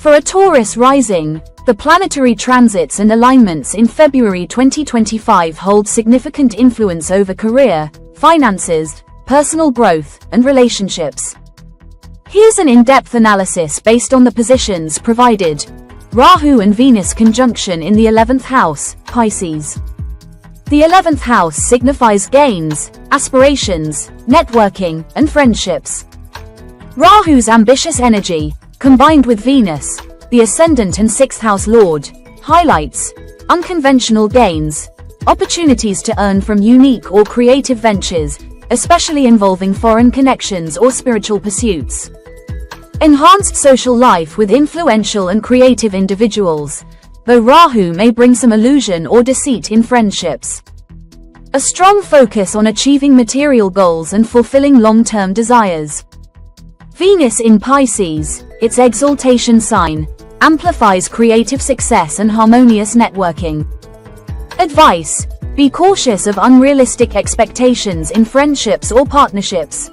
For a Taurus rising, the planetary transits and alignments in February 2025 hold significant influence over career, finances, personal growth, and relationships. Here's an in-depth analysis based on the positions provided. Rahu and Venus conjunction in the 11th house, Pisces. The 11th house signifies gains, aspirations, networking, and friendships. Rahu's ambitious energy, combined with Venus, the ascendant and 6th house lord, highlights unconventional gains, opportunities to earn from unique or creative ventures, especially involving foreign connections or spiritual pursuits. Enhanced social life with influential and creative individuals, though Rahu may bring some illusion or deceit in friendships. A strong focus on achieving material goals and fulfilling long-term desires. Venus in Pisces, its exaltation sign, amplifies creative success and harmonious networking. Advice: be cautious of unrealistic expectations in friendships or partnerships.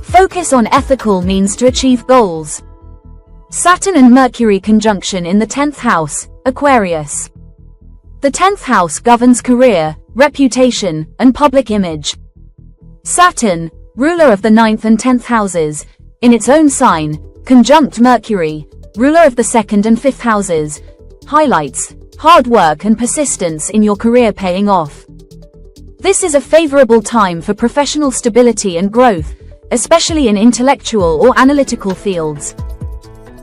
Focus on ethical means to achieve goals. Saturn and Mercury conjunction in the 10th house, Aquarius. The 10th house governs career, reputation, and public image. Saturn, ruler of the 9th and 10th houses, in its own sign, conjunct Mercury, ruler of the 2nd and 5th houses, highlights hard work and persistence in your career paying off. This is a favorable time for professional stability and growth, especially in intellectual or analytical fields.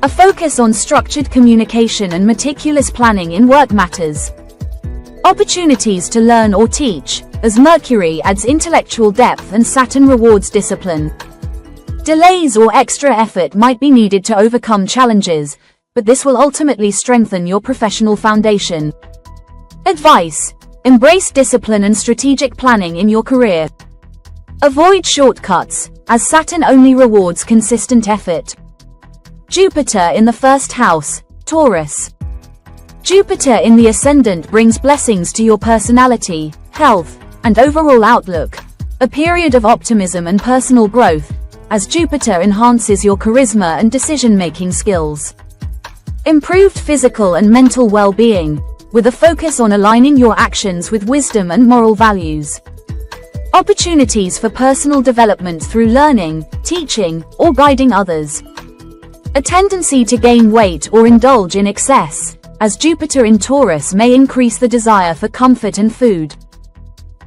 A focus on structured communication and meticulous planning in work matters. Opportunities to learn or teach, as Mercury adds intellectual depth and Saturn rewards discipline. Delays or extra effort might be needed to overcome challenges, but this will ultimately strengthen your professional foundation. Advice: embrace discipline and strategic planning in your career. Avoid shortcuts, as Saturn only rewards consistent effort. Jupiter in the 1st house, Taurus. Jupiter in the ascendant brings blessings to your personality, health, and overall outlook, a period of optimism and personal growth, as Jupiter enhances your charisma and decision-making skills. Improved physical and mental well-being, with a focus on aligning your actions with wisdom and moral values. Opportunities for personal development through learning, teaching, or guiding others. A tendency to gain weight or indulge in excess, as Jupiter in Taurus may increase the desire for comfort and food.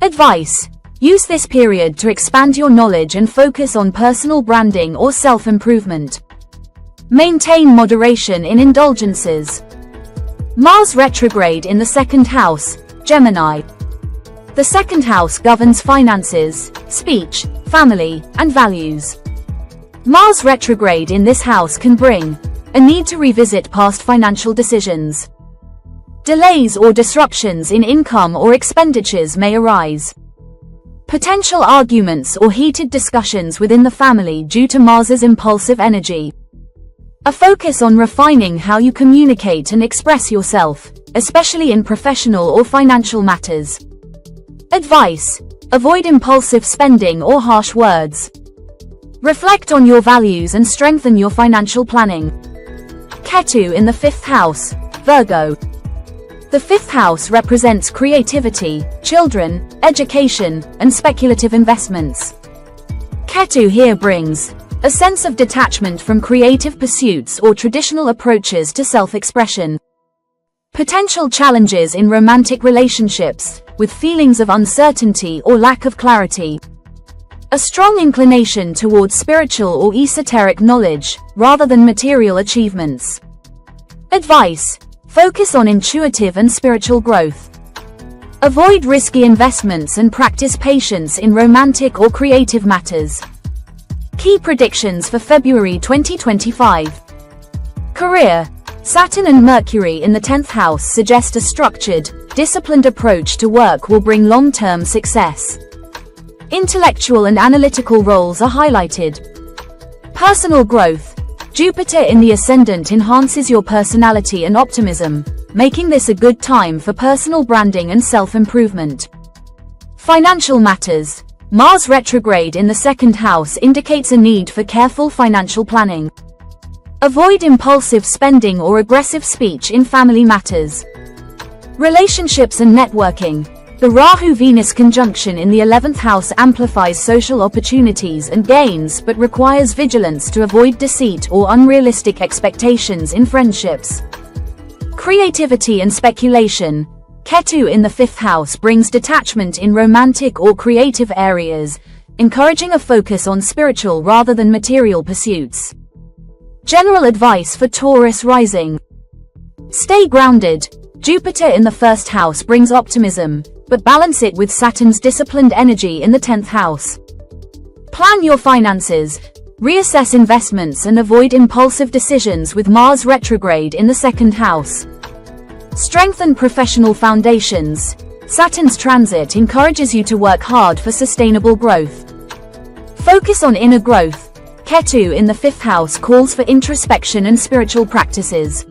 Advice: use this period to expand your knowledge and focus on personal branding or self-improvement. Maintain moderation in indulgences. Mars retrograde in the 2nd house, Gemini. The 2nd house governs finances, speech, family, and values. Mars retrograde in this house can bring a need to revisit past financial decisions. Delays or disruptions in income or expenditures may arise. Potential arguments or heated discussions within the family due to Mars's impulsive energy. A focus on refining how you communicate and express yourself, especially in professional or financial matters. Advice: avoid impulsive spending or harsh words. Reflect on your values and strengthen your financial planning. Ketu in the 5th house, Virgo. The 5th house represents creativity, children, education, and speculative investments. Ketu here brings a sense of detachment from creative pursuits or traditional approaches to self-expression. Potential challenges in romantic relationships, with feelings of uncertainty or lack of clarity. A strong inclination towards spiritual or esoteric knowledge, rather than material achievements. Advice: focus on intuitive and spiritual growth. Avoid risky investments and practice patience in romantic or creative matters. Key predictions for February 2025. Career: Saturn and Mercury in the 10th house suggest a structured, disciplined approach to work will bring long-term success. Intellectual and analytical roles are highlighted. Personal growth: Jupiter in the ascendant enhances your personality and optimism, making this a good time for personal branding and self-improvement. Financial matters: Mars retrograde in the 2nd house indicates a need for careful financial planning. Avoid impulsive spending or aggressive speech in family matters. Relationships and networking. The Rahu-Venus conjunction in the 11th house amplifies social opportunities and gains but requires vigilance to avoid deceit or unrealistic expectations in friendships. Creativity and speculation. Ketu in the 5th house brings detachment in romantic or creative areas, encouraging a focus on spiritual rather than material pursuits. General advice for Taurus rising. Stay grounded. Jupiter in the 1st house brings optimism, but balance it with Saturn's disciplined energy in the 10th house. Plan your finances, reassess investments and avoid impulsive decisions with Mars retrograde in the 2nd house. Strengthen professional foundations. Saturn's transit encourages you to work hard for sustainable growth. Focus on inner growth. Ketu in the 5th house calls for introspection and spiritual practices.